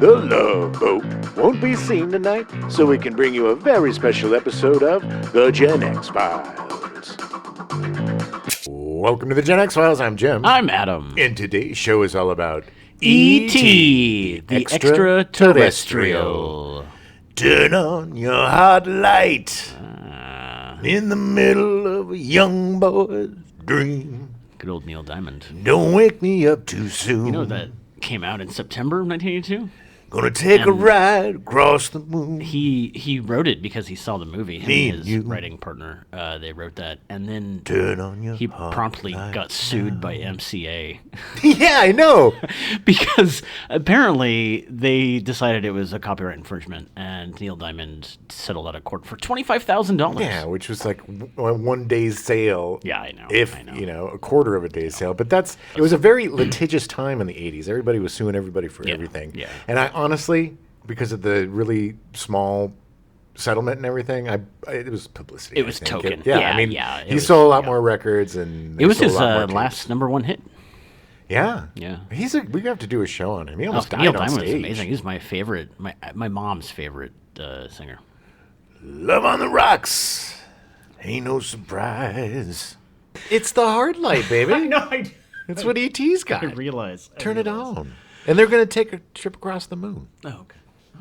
The Love Boat won't be seen tonight, so we can bring you a very special episode of The Gen X Files. Welcome to The Gen X Files. I'm Jim. I'm Adam. And today's show is all about E.T., the Extraterrestrial. Turn on your hot light in the middle of a young boy's dream. Good old Neil Diamond. Don't wake me up too soon. You know that came out in September of 1982? Gonna take a ride across the moon. He wrote it because he saw the movie. Him and his writing partner, they wrote that. And then he promptly got sued by MCA. Yeah, I know. Because apparently they decided it was a copyright infringement, and Neil Diamond settled out of court for $25,000. Yeah, which was like one day's sale. Yeah, I know. You know, a quarter of a day's sale. But it was a very litigious time in the 80s. Everybody was suing everybody for everything. Yeah. And I honestly, because of the really small settlement and everything, it was publicity. It was token. He sold a lot more records, and it was his last number one hit. Yeah. We have to do a show on him. He almost died on stage. Neil Diamond was amazing. He's my favorite, my mom's favorite singer. Love on the Rocks. Ain't no surprise. It's the hard light, baby. I know. That's what E.T.'s got. I realize. Turn it on. And they're going to take a trip across the moon. Oh,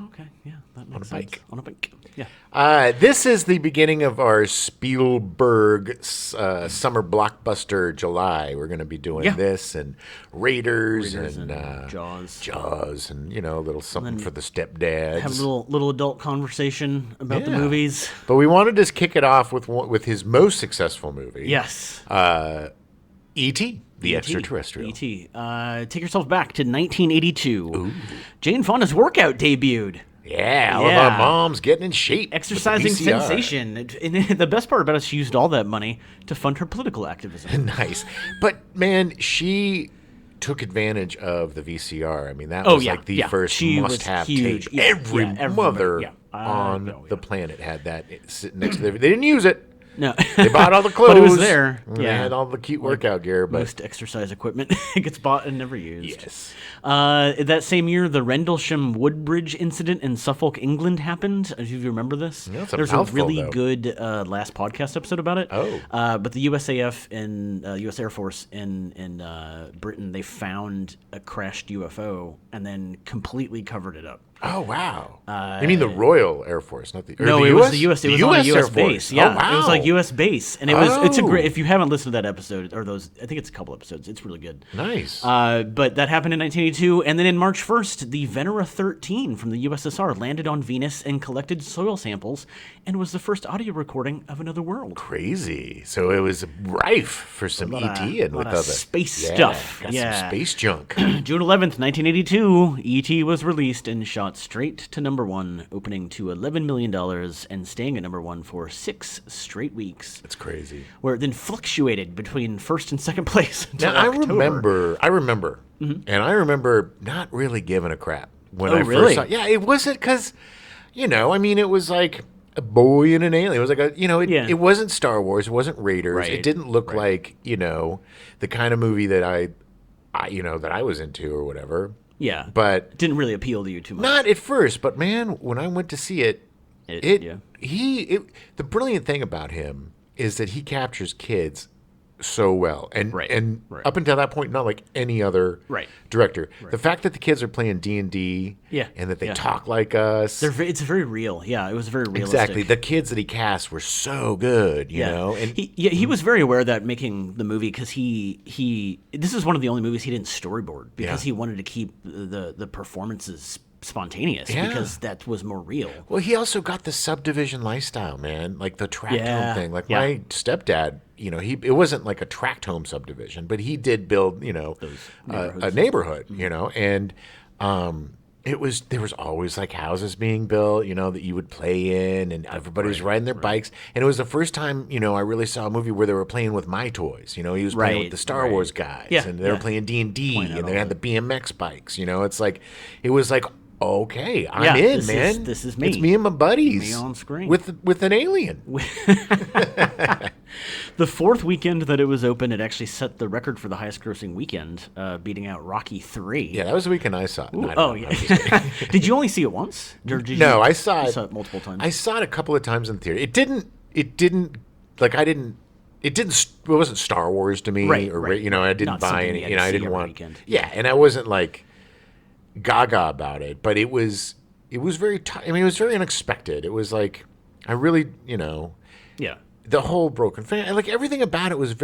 okay. Yeah, that makes on a sense. bike. On a bike. Yeah. This is the beginning of our Spielberg summer blockbuster July. We're going to be doing this and Raiders and Jaws and, a little something for the stepdads. Have a little adult conversation about the movies. But we wanted to kick it off with his most successful movie. Yes. E.T., the Extraterrestrial. E.T. Take yourself back to 1982. Ooh. Jane Fonda's workout debuted. Yeah, all of our moms getting in shape. Exercising sensation. And the best part about it, she used all that money to fund her political activism. Nice. But, man, she took advantage of the VCR. I mean, that was like the first must-have tape. Every mother on the planet had that sitting next to them. They didn't use it. No. They bought all the clothes. But it was there. They had all the cute workout gear. But most exercise equipment gets bought and never used. Yes. That same year, the Rendlesham Woodbridge incident in Suffolk, England happened. Do you remember this? Yeah, There's a really good last podcast episode about it. Oh. But the USAF and U.S. Air Force in Britain, they found a crashed UFO and then completely covered it up. Oh, wow. You mean the Royal Air Force, not the No, it was the U.S. It was on a U.S. base. Yeah, oh, wow. It was like U.S. base. And it's a great, if you haven't listened to that episode, or those, I think it's a couple episodes, it's really good. Nice. But that happened in 1982. And then in March 1st, the Venera 13 from the USSR landed on Venus and collected soil samples and was the first audio recording of another world. Crazy. So it was rife for some E.T. and with other space stuff. Got some space junk. June 11th, 1982, E.T. was released and shot straight to number one, opening to $11 million and staying at number one for 6 straight weeks. That's crazy. Where it then fluctuated between first and second place until now, October. I remember, and I remember not really giving a crap when I really? first saw it. Yeah, it wasn't because, it was like a boy and an alien. It was like it wasn't Star Wars. It wasn't Raiders. Right. It didn't look like, the kind of movie that I was into or whatever. Yeah, but didn't really appeal to you too much. Not at first, but man, when I went to see it, the brilliant thing about him is that he captures kids so well, and up until that point, not like any other director. Right. The fact that the kids are playing D&D, and that they talk like us, it's very real. Yeah, it was very realistic. Exactly, the kids that he cast were so good, you know. And he was very aware of that making the movie because he this is one of the only movies he didn't storyboard because he wanted to keep the performances spontaneous because that was more real. Well, he also got the subdivision lifestyle, man, like the tract home thing. Like my stepdad, it wasn't like a tract home subdivision, but he did build, a neighborhood, and there was always like houses being built, that you would play in, and everybody was riding their bikes. And it was the first time, I really saw a movie where they were playing with my toys. He was playing with the Star Wars guys, and they were playing D&D, and they had the BMX bikes. It's like it was like Okay, I'm in, man. This is me. It's me and my buddies. Me on screen. With an alien. The fourth weekend that it was open, it actually set the record for the highest grossing weekend, beating out Rocky 3. Yeah, that was the weekend I saw it. Yeah. Did you only see it once? No, I saw it multiple times. I saw it a couple of times in the theater. It wasn't Star Wars to me, right. I didn't Not buy something any, you had to I see didn't every want, weekend. yeah, and I wasn't like gaga about it, but it was very, it was very unexpected. It was like, I really, yeah, the whole broken family, like everything about it was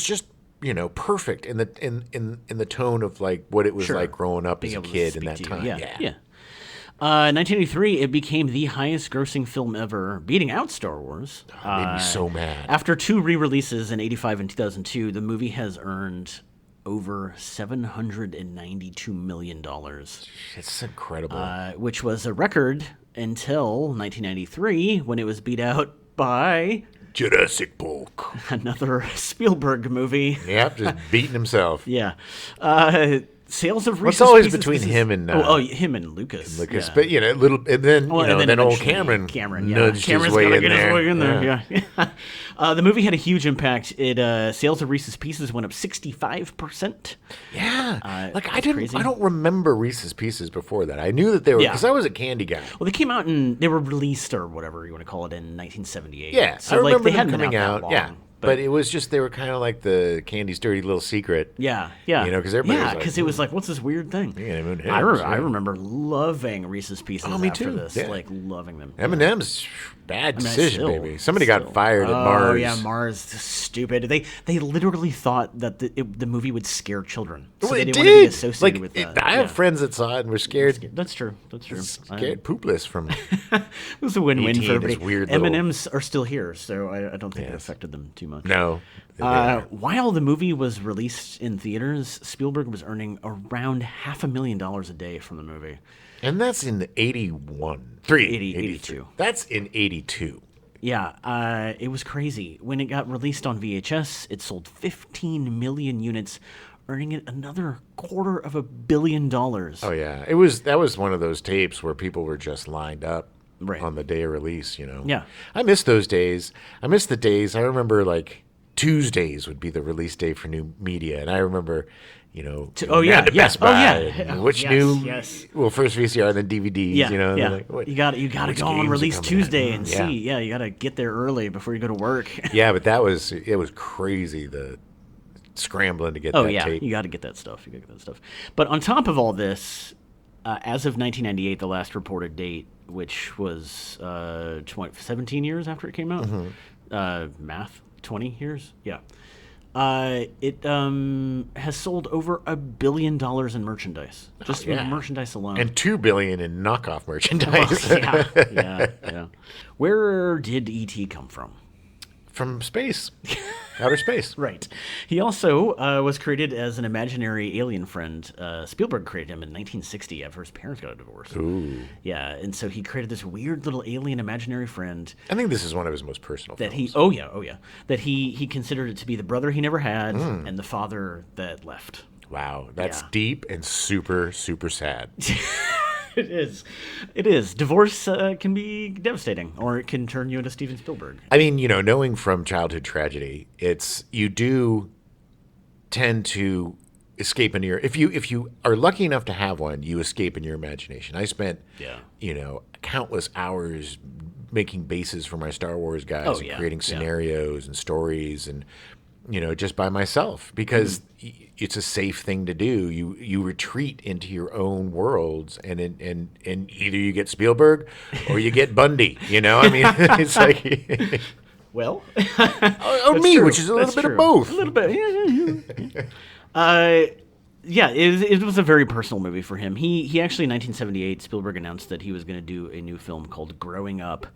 just, perfect in the tone of like what it was like growing up as a kid in that time. Yeah. 1983, it became the highest grossing film ever, beating out Star Wars. It made me so mad. After 2 re-releases in 85 and 2002, the movie has earned over $792 million. It's incredible. Which was a record until 1993, when it was beat out by Jurassic Park. Another Spielberg movie. Yep, just beating himself. Yeah. Sales of Reese's It's always Pieces, between him and him and Lucas. But and then old Cameron nudged his way in there. Yeah. The movie had a huge impact. Sales of Reese's Pieces went up 65%. Yeah, I crazy. don't remember Reese's Pieces before that. I knew that they were, because I was a candy guy. Well, they came out and they were released, or whatever you want to call it, in 1978. Yeah, so I remember they them hadn't coming been out. that long, Yeah. But it was just, they were kind of like the candy's dirty little secret. Yeah. Because everybody was like, because it was like, what's this weird thing? Yeah, I remember loving Reese's Pieces me after too. this. Yeah. Like, loving them. M&M's, bad decision, still- baby. Somebody got fired at Mars. Oh, yeah, Mars. Stupid. They literally thought that the movie would scare children. So Well, they it didn't want to be did. associated with that. I have friends that saw it and were scared. That's true. Scared poopless from. It was a win-win for 18 is everybody. weird little- M&M's are still here, so I don't think it affected them too much. No. While the movie was released in theaters, Spielberg was earning around $500,000 a day from the movie. And that's in 81. 82. That's in 82. Yeah, it was crazy. When it got released on VHS, it sold 15 million units, earning it another $250 million. Oh yeah, that was one of those tapes where people were just lined up on the day of release. Yeah. I miss those days. I miss the days. I remember like Tuesdays would be the release day for new media, and I remember. To Best Buy. First VCR, then DVDs. Yeah. Like, you got to go on release Tuesday and see. Yeah, you got to get there early before you go to work. Yeah, but it was crazy, the scrambling to get that tape. You got to get that stuff. But on top of all this, as of 1998, the last reported date, which was 17 years after it came out, math, 20 years, yeah. It has sold over $1 billion in merchandise, just merchandise alone, and $2 billion in knockoff merchandise. Yeah. Where did E.T. come from? From space, outer space. Right. He also was created as an imaginary alien friend. Spielberg created him in 1960 after his parents got a divorce. Ooh. Yeah, and so he created this weird little alien imaginary friend. I think this is one of his most personal films. That he considered it to be the brother he never had and the father that left. Wow, that's deep and super, super sad. It is. Divorce can be devastating, or it can turn you into Steven Spielberg. I mean, knowing from childhood tragedy, you do tend to escape into your. If you are lucky enough to have one, you escape in your imagination. I spent, countless hours making bases for my Star Wars guys and creating scenarios and stories and. Just by myself, because it's a safe thing to do. You retreat into your own worlds, and either you get Spielberg or you get Bundy. I mean, it's like well, or me, true. Which is a little bit of both. A little bit, yeah. It was a very personal movie for him. He actually in 1978, Spielberg announced that he was going to do a new film called Growing Up,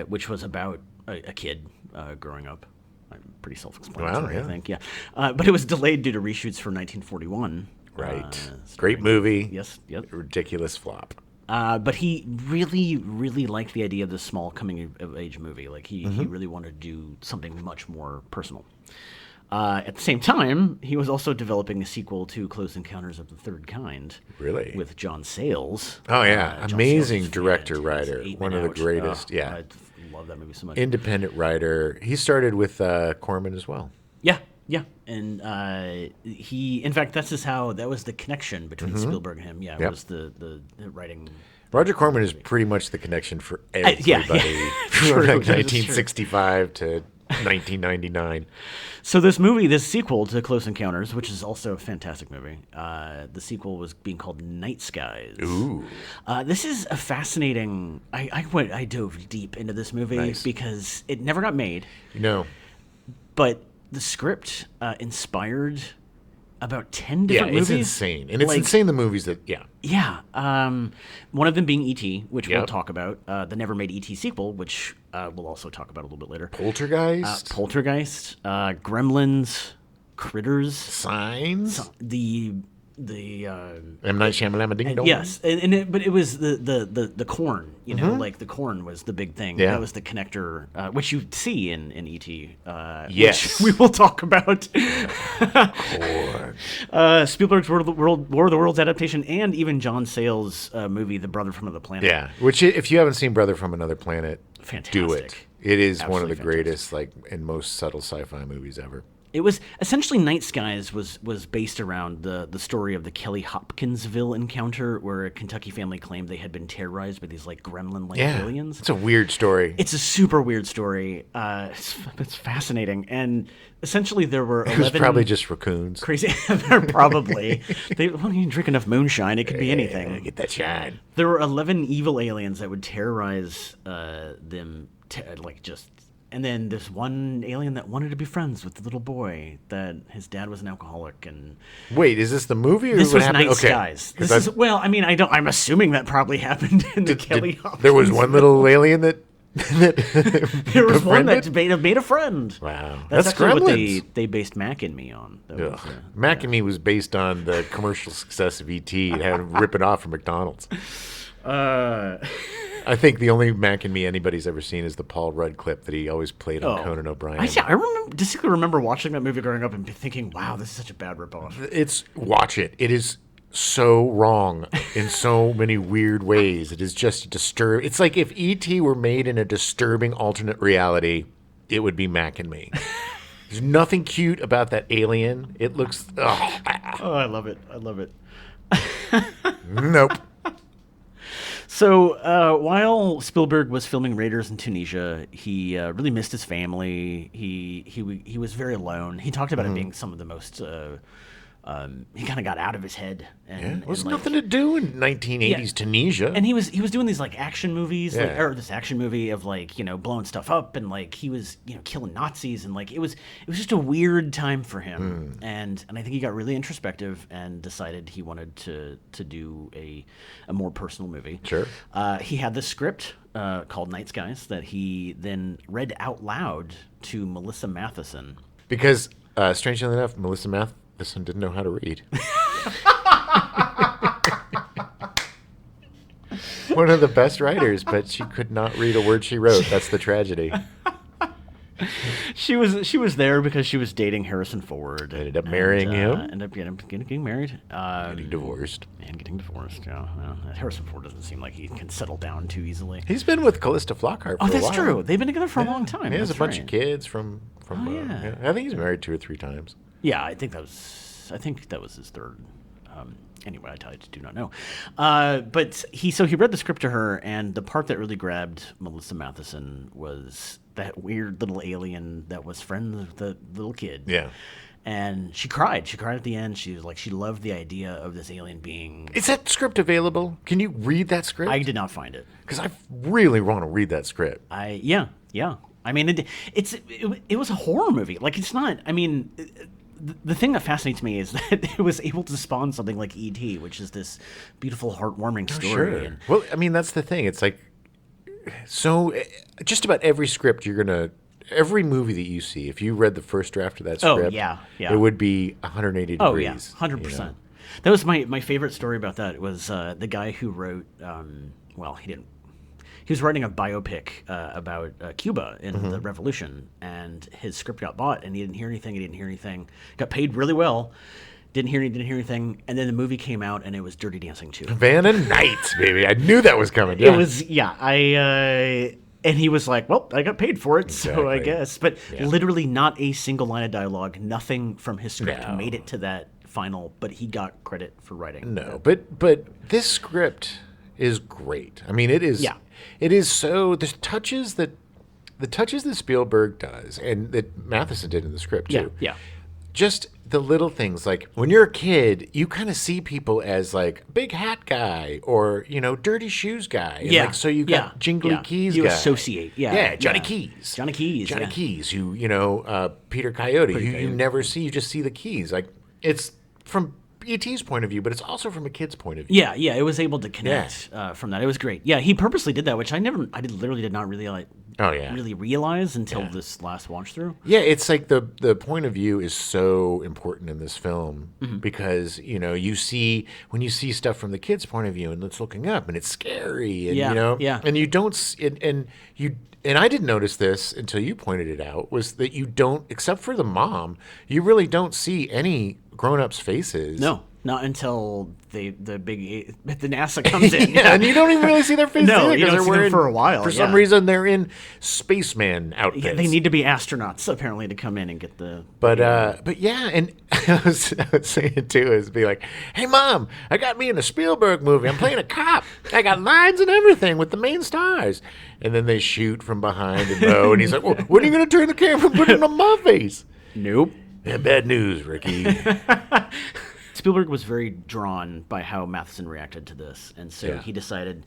which was about a kid growing up. Pretty self-explanatory, I think. Yeah, but it was delayed due to reshoots for 1941. Right. Great movie. Yes. Yep. Ridiculous flop. But he really, really liked the idea of this small coming-of-age movie. Like he really wanted to do something much more personal. At the same time, he was also developing a sequel to Close Encounters of the Third Kind. Really? With John Sayles. Oh, yeah. Amazing director, writer. One of the greatest. Yeah. I love that movie so much. Independent writer. He started with Corman as well. Yeah. Yeah. And in fact, that was the connection between Spielberg and him. Yeah. It was the writing. Roger Corman is pretty much the connection for everybody from like 1965 to 1999. So this sequel to Close Encounters, which is also a fantastic movie, the sequel was being called Night Skies. Ooh. This is a fascinating. I dove deep into this movie because it never got made. But the script inspired about 10 different movies. Yeah, it's insane. And it's insane the movies that, Yeah. One of them being E.T., which we'll talk about. The never-made E.T. sequel, which we'll also talk about a little bit later. Poltergeist. Gremlins. Critters. Signs. M. Night Shyamalan Ding Dong. Yes, but it was the corn. Like the corn was the big thing. Yeah. That was the connector, which you see in E.T. Yes, which we will talk about. Corn. Spielberg's War of the Worlds adaptation, and even John Sayles' movie, The Brother from Another Planet. Yeah, which if you haven't seen Brother from Another Planet, fantastic. Do it. It is Absolutely one of the fantastic. greatest, and most subtle sci-fi movies ever. It was essentially Night Skies was based around the story of the Kelly Hopkinsville encounter, where a Kentucky family claimed they had been terrorized by these gremlin-like aliens. It's a weird story. It's a super weird story. It's fascinating, and essentially there were 11. It was probably just raccoons. Crazy. Probably. When you drink enough moonshine, it could be anything. Get that shine. There were 11 evil aliens that would terrorize them, And then there's one alien that wanted to be friends with the little boy that his dad was an alcoholic. And wait, is this the movie or this what was happened? Night Skies? This is I'm assuming that probably happened in the Kelly Hopkins. There was one little alien that there was one that made a friend. Wow, That's actually Gremlins. what they based Mac and Me on. Mac and Me was based on the commercial success of E.T. and had him rip it off from McDonald's. I think the only Mac and Me anybody's ever seen is the Paul Rudd clip that he always played on Conan O'Brien. I distinctly remember watching that movie growing up and thinking, wow, this is such a bad ripoff. Watch it. It is so wrong in so many weird ways. It is just disturbing. It's like if E.T. were made in a disturbing alternate reality, it would be Mac and Me. There's nothing cute about that alien. It looks... Oh, I love it. Nope. So while Spielberg was filming Raiders in Tunisia, he really missed his family. He was very alone. He talked about it being some of the most. He kind of got out of his head. There was nothing to do in 1980s Tunisia. And he was doing these action movies, or this action movie of blowing stuff up, and he was killing Nazis, and it was just a weird time for him. And I think he got really introspective and decided he wanted to do a more personal movie. Sure. He had this script called Night Skies that he then read out loud to Melissa Matheson. Because strangely enough, Melissa Matheson didn't know how to read. One of the best writers, but she could not read a word she wrote. That's the tragedy. She was there because she was dating Harrison Ford. Ended up marrying him. Ended up getting married. Getting divorced. And getting divorced, yeah. Harrison Ford doesn't seem like he can settle down too easily. He's been with Callista Flockhart for a while. Oh, that's true. They've been together for a long time. He has a bunch of kids from yeah. I think he's married 2 or 3 times. Yeah, I think that was his third. Anyway, I do not know. But he read the script to her, and the part that really grabbed Melissa Matheson was that weird little alien that was friends with the little kid. Yeah. And she cried. She cried at the end. She was she loved the idea of this alien being. Is that script available? Can you read that script? I did not find it. Because I really want to read that script. Yeah. I mean, it was a horror movie. It's not. I mean. The thing that fascinates me is that it was able to spawn something like E.T., which is this beautiful, heartwarming story. Sure. And, well, I mean, that's the thing. It's so just about every script every movie that you see, if you read the first draft of that script, it would be 180 degrees. Oh, yeah, 100%. That was my favorite story about that. It was the guy who wrote, he he was writing a biopic about Cuba in the revolution, and his script got bought, and he didn't hear anything. Got paid really well. Didn't hear anything, and then the movie came out, and it was Dirty Dancing 2. Vanna Nights, baby. I knew that was coming. Yeah. It was, and he was like, well, I got paid for it, so I guess. But literally not a single line of dialogue, nothing from his script made it to that final, but he got credit for writing. No, but this script is great. I mean, it is. Yeah. It is so, the touches that Spielberg does, and that Matheson did in the script, too. Yeah. Just the little things, like when you're a kid, you kind of see people as like big hat guy or, dirty shoes guy. And like, so you got Jingly Keys you guy. associate. Johnny Keys. Johnny Keys, who, Peter Coyote, who you never see. You just see the keys. Like, it's from E.T.'s point of view, but it's also from a kid's point of view. Yeah, it was able to connect from that. It was great. Yeah, he purposely did that, which I literally did not really really realize until this last watch through. Yeah, it's like the point of view is so important in this film because when you see stuff from the kid's point of view and it's looking up and it's scary and and you don't and I didn't notice this until you pointed it out, was that you don't, except for the mom, you really don't see any grown-ups' faces. No, not until the NASA comes in. And you don't even really see their faces. No, you don't see them for a while. For some reason, they're in spaceman outfits. Yeah, they need to be astronauts apparently to come in and get the. But yeah, and I was saying too, is be like, "Hey, Mom, I got me in a Spielberg movie. I'm playing a cop. I got lines and everything with the main stars." And then they shoot from behind and low, and he's like, "Well, when are you going to turn the camera and put it on my face?" Nope. Yeah, bad news, Ricky. Spielberg was very drawn by how Matheson reacted to this, and so he decided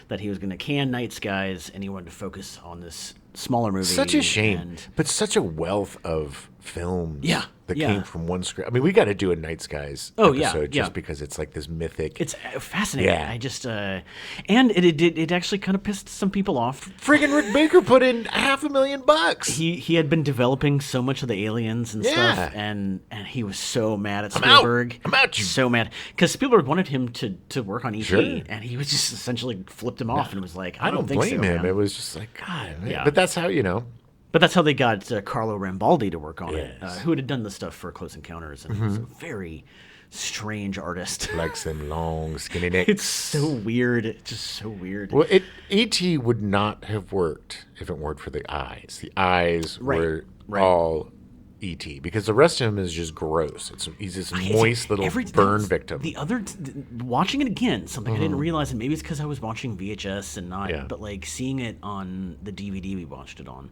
that he was going to can Night Skies, and he wanted to focus on this smaller movie. Such a shame, but such a wealth of films that came from one script. I mean, we got to do a Night Skies episode just because it's like this mythic. It's fascinating. Yeah. I just and it actually kind of pissed some people off. Friggin' Rick Baker put in $500,000. He had been developing so much of the aliens and stuff, and he was so mad at Spielberg. I'm out. So mad because Spielberg wanted him to work on E.T. Sure. and he was just essentially flipped him off and was like, I don't think blame him. Man. It was just like, God, man. But that's how But that's how they got Carlo Rambaldi to work on it, who had done the stuff for Close Encounters, and was a very strange artist. Like some long, skinny necks. It's so weird. It's just so weird. Well, E.T. would not have worked if it weren't for the eyes. The eyes were all E.T. because the rest of him is just gross. He's this moist little burn victim. Watching it again, something I didn't realize, and maybe it's because I was watching VHS and not, but like seeing it on the DVD we watched it on.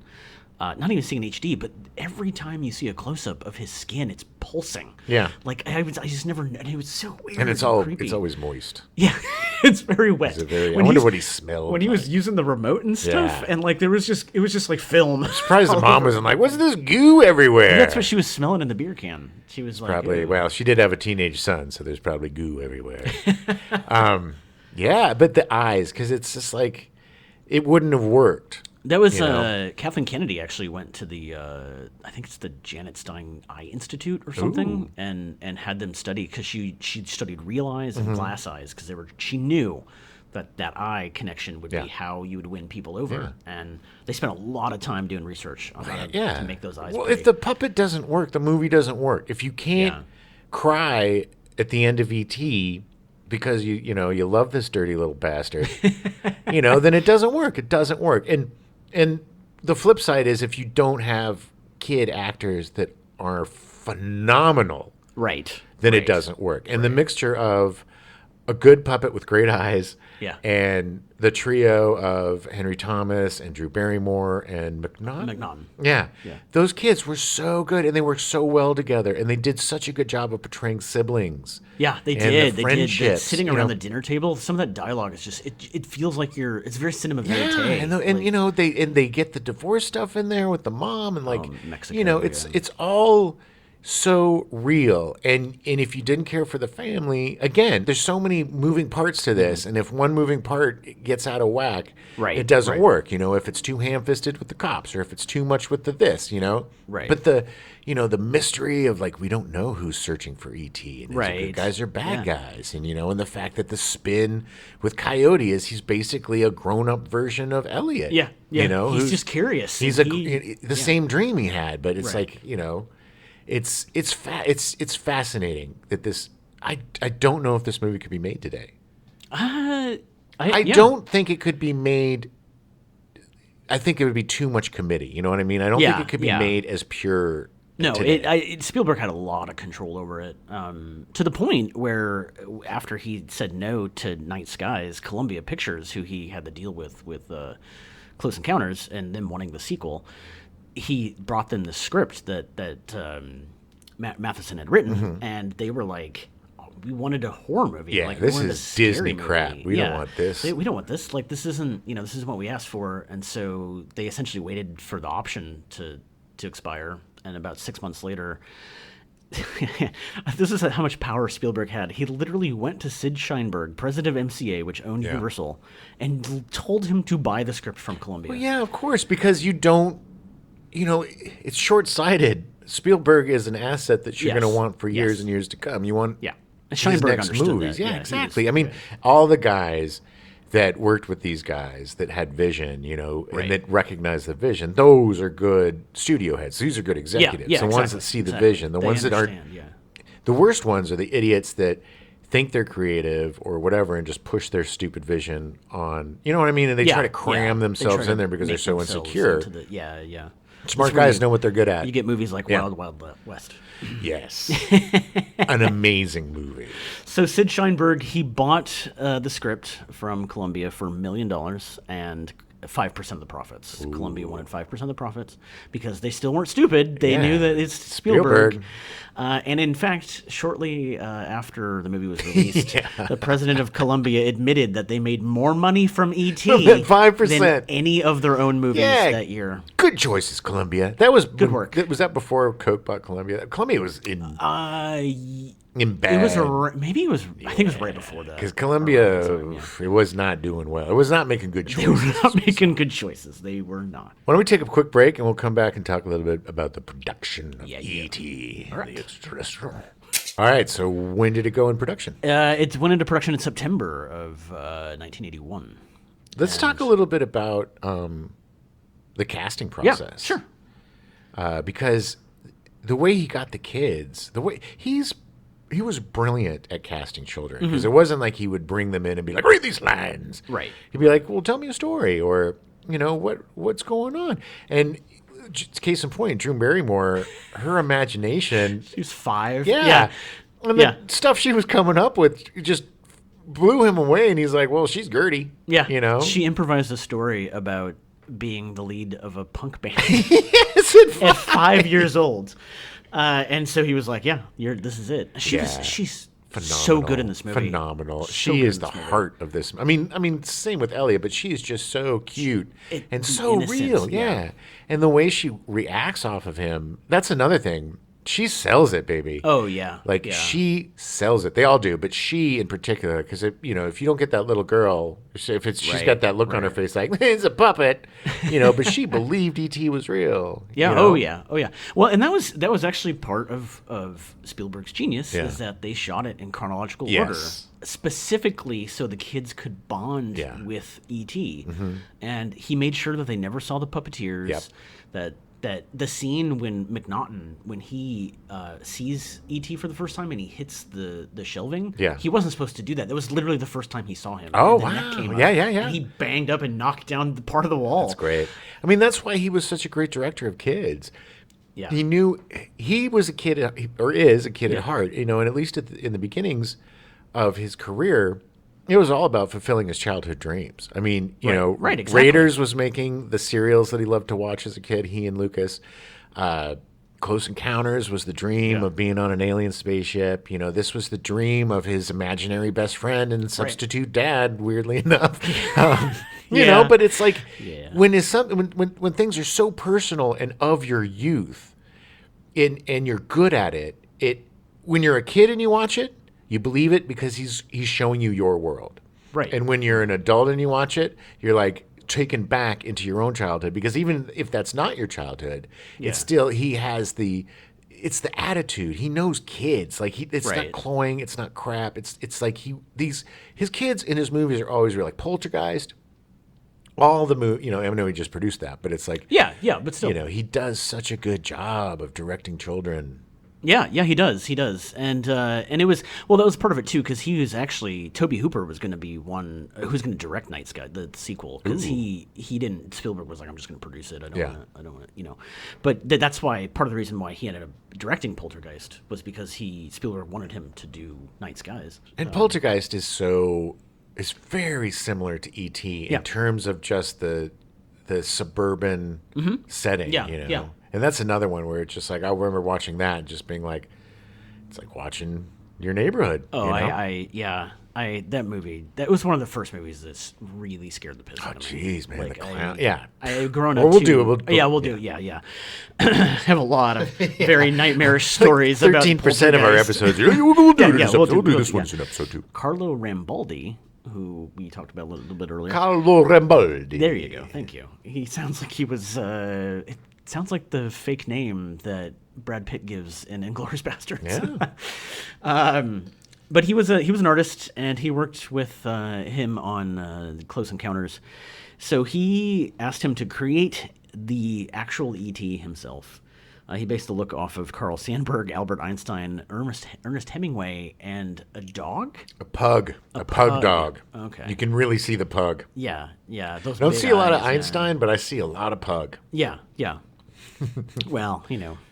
Not even seeing in HD, but every time you see a close up of his skin, it's pulsing. Yeah, like I just never. And it was so weird. And it's always moist. Yeah, it's very wet. I wonder what he smelled when he was using the remote and stuff. And like it was just like film. I'm surprised the mom wasn't like, "What's this goo everywhere?" And that's what she was smelling in the beer can. She was like, probably. Well, she did have a teenage son, so there's probably goo everywhere. Yeah, but the eyes, because it's just like it wouldn't have worked. That was Kathleen Kennedy actually went to the I think it's the Janet Stein Eye Institute or something, and had them study because she studied real eyes and glass eyes because she knew that eye connection would be how you would win people over, and they spent a lot of time doing research on how to make those eyes. Well, pretty. if the puppet doesn't work, the movie doesn't work. If you can't cry at the end of E.T. because you love this dirty little bastard, then it doesn't work. It doesn't work. And the flip side is if you don't have kid actors that are phenomenal, then it doesn't work. And the mixture of a good puppet with great eyes and the trio of Henry Thomas and Drew Barrymore and McNaughton. Yeah. Those kids were so good, and they worked so well together, and they did such a good job of portraying siblings. Yeah, they did. They did. Sitting around the dinner table, some of that dialogue is just it feels like it's very cinema verite. And they get the divorce stuff in there with the mom and like Mexico, it's all so real. And if you didn't care for the family, again, there's so many moving parts to this. And if one moving part gets out of whack, it doesn't work. If it's too ham-fisted with the cops or if it's too much with the this, Right. But the mystery of we don't know who's searching for E.T. and is it good guys or bad guys. And, and the fact that the spin with Coyote is he's basically a grown-up version of Elliot. Yeah. He's just curious. He's the same dream he had, but it's it's fascinating that this. I don't know if this movie could be made today. I don't think it could be made. I think it would be too much committee. You know what I mean? I don't think it could be made as pure. No, Spielberg had a lot of control over it, to the point where after he said no to Night Skies, Columbia Pictures, who he had the deal with Close Encounters, and them wanting the sequel, he brought them the script that Matheson had written, and they were like, we wanted a horror movie. Yeah, this is Disney crap. We don't want this. We don't want this. This isn't this isn't what we asked for. And so they essentially waited for the option to expire. And about 6 months later, this is how much power Spielberg had. He literally went to Sid Sheinberg, president of MCA, which owned Universal, and told him to buy the script from Columbia. Well, yeah, of course, because you don't, it's short-sighted. Spielberg is an asset that you're going to want for years and years to come. You want his next movies. That. Yeah, exactly. I mean, all the guys that worked with these guys that had vision, and that recognized the vision, those are good studio heads. These are good executives. The ones that see the vision. The ones that aren't. The worst ones are the idiots that think they're creative or whatever and just push their stupid vision on. You know what I mean? And they try to cram themselves in there because they're so insecure. Smart guys know what they're good at. You get movies like Wild Wild West. Yes. An amazing movie. So Sid Sheinberg, he bought the script from Columbia for $1 million and 5% of the profits. Ooh. Columbia wanted 5% of the profits because they still weren't stupid. They knew that it's Spielberg. And in fact, shortly after the movie was released, the president of Columbia admitted that they made more money from E.T. than 5% than any of their own movies that year. Good choices, Columbia. That was good work. Was that before Coke bought Columbia? Columbia was in bad. It was maybe it was. I think it was right before that. Because Columbia, it was not doing well. It was not making good choices. They were not making good choices. They were not. Why don't we take a quick break and we'll come back and talk a little bit about the production of E.T. All right. The Extraterrestrial. All right. So when did it go in production? It went into production in September of 1981. Let's talk a little bit about the casting process. Yeah, sure. Because the way he got the kids, the way he was brilliant at casting children because it wasn't like he would bring them in and be like, read these lines. Right. He'd be like, well, tell me a story or, what's going on? And case in point, Drew Barrymore, her imagination. She was 5. Yeah. And the stuff she was coming up with just blew him away. And he's like, well, she's Gertie. Yeah. She improvised a story about being the lead of a punk band. Yes, at 5 years old. And so he was like, this is it. She's phenomenal. So good in this movie. Phenomenal. She is the heart of this. I mean, same with Elliot, but she is just so cute and so real. Yeah. And the way she reacts off of him, that's another thing. She sells it, baby. Oh, yeah. She sells it. They all do, but she in particular, because, if you don't get that little girl, if she's got that look on her face like, it's a puppet, but she believed E.T. was real. Yeah. Oh, yeah. Well, and that was actually part of Spielberg's genius is that they shot it in chronological order, specifically so the kids could bond with E.T. And he made sure that they never saw the puppeteers, that the scene when McNaughton, when he sees E.T. for the first time and he hits the shelving, he wasn't supposed to do that. That was literally the first time he saw him. Oh, wow. Yeah. And he banged up and knocked down the part of the wall. That's great. I mean, that's why he was such a great director of kids. Yeah. He knew he was a kid, or is a kid at heart, and at least in the beginnings of his career, it was all about fulfilling his childhood dreams. I mean, exactly. Raiders was making the serials that he loved to watch as a kid, he and Lucas. Close Encounters was the dream of being on an alien spaceship. This was the dream of his imaginary best friend and substitute dad, weirdly enough. But it's like when things are so personal and of your youth, and you're good at it, when you're a kid and you watch it, you believe it because he's showing you your world. Right. And when you're an adult and you watch it, you're like taken back into your own childhood, because even if that's not your childhood, it's still, it's the attitude. He knows kids. Like it's not cloying, it's not crap. It's like his kids in his movies are always really like Poltergeist. All the I know he just produced that, but it's like but still, he does such a good job of directing children. Yeah, he does, and it was that was part of it too, because he was actually Tobe Hooper was going to be one who's going to direct Night Sky, the sequel, because he didn't. Spielberg was like, I'm just going to produce it. I don't want to, But that's why part of the reason why he ended up directing Poltergeist was because Spielberg wanted him to do Night Skies. And Poltergeist is very similar to E.T. in terms of just the suburban setting. Yeah. And that's another one where it's just like, I remember watching that and just being like, it's like watching your neighborhood. Oh, that movie, that was one of the first movies that really scared the piss out of me. Oh, jeez, man, like, the clown. I grown up. We'll do it. We'll do it. Yeah. Have a lot of very nightmarish stories. 13% of our episodes. We'll do this one's in episode 2. Carlo Rambaldi, who we talked about a little bit earlier. Carlo Rambaldi. There you go. Thank you. He sounds like he was. It sounds like the fake name that Brad Pitt gives in Inglourious Basterds. Yeah. But he was an artist, and he worked with him on Close Encounters. So he asked him to create the actual E.T. himself. He based the look off of Carl Sandburg, Albert Einstein, Ernest Hemingway, and a dog? A pug. A pug dog. Okay. You can really see the pug. Yeah. Those I don't see a lot of Einstein, but I see a lot of pug. Yeah. Well,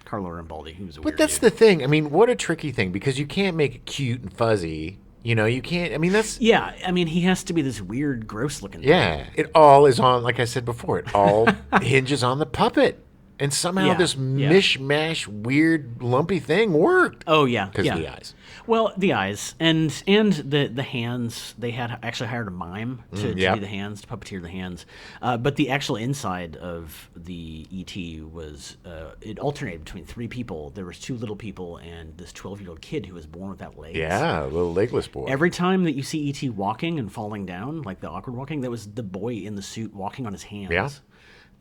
Carlo Rambaldi, he was a weird But that's dude. the thing. I mean, what a tricky thing, because you can't make it cute and fuzzy. You can't. I mean, that's. Yeah, I mean, he has to be this weird, gross-looking thing. Yeah. It all is on, like I said before, it all hinges on the puppet. And somehow this mishmash, weird, lumpy thing worked. Oh, yeah. Because of the eyes. Well, the eyes. And the hands, they had actually hired a mime to do the hands, to puppeteer the hands. But the actual inside of the E.T. was, it alternated between 3 people. There was 2 little people and this 12-year-old kid who was born without legs. Yeah, a little legless boy. Every time that you see E.T. walking and falling down, like the awkward walking, that was the boy in the suit walking on his hands. Yeah.